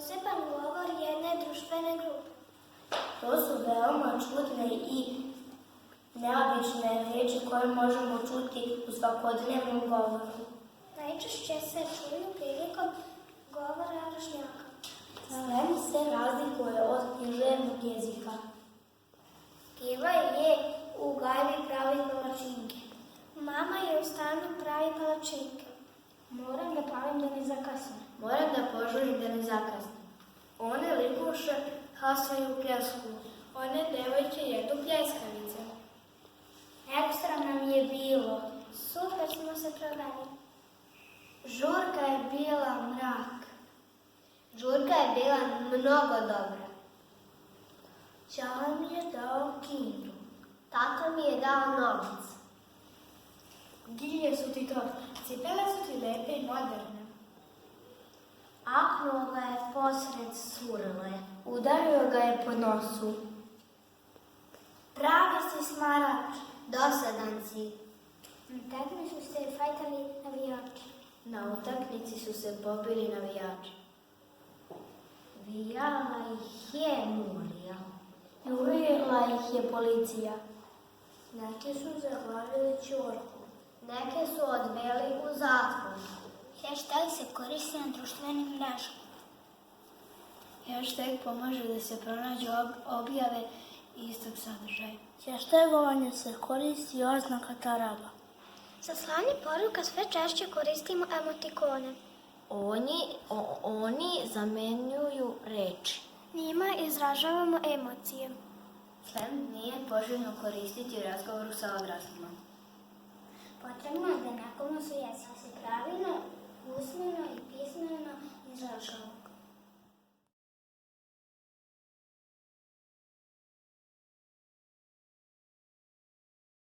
poseban govor jedne društvene grupe. To su veoma čudne i neobične riječi koje možemo čuti u svakodnevnom govoru. Najčešće se čuju prilikom govora vršnjaka. Slang se razlikuje od književnog jezika. Kiva je u gajbi pravi palačinke. Mama je u stanu pravi palačinke. Moram da palim da ne zakasnim. Moram da požurim da ne zakasnim. One liguše hasaju pljesku. One devojke jedu pljeskavice. Ekstra nam je bilo. Super smo se proveli. Žurka je bila mrak. Žurka je bila mnogo dobra. Ćala mi je dao kintu. Tata mi je dao novac. Gilje su ti to. Cipele su ti lepe i moderne. Apnuo ga je posred surle. Udario ga je po nosu. Pravi si smarač. Dosadan si. Na tekmi su se fajtali navijači. Na utakmici su se pobili navijači. Vijala ih je Murija. Jurila ih je policija. Neki su zaglavili ćorku. Neke su odveli u zatvor. Hashtag se koristi na društvenim mrežama. Hashtag pomaže da se pronađu objave istog sadržaja. Hashtagovanje se koristi oznaka taraba. Za slanje poruka sve češće koristimo emotikone. Oni zamenjuju reči. Njima izražavamo emocije. Slang nije poželjno koristiti u razgovoru sa odraslima.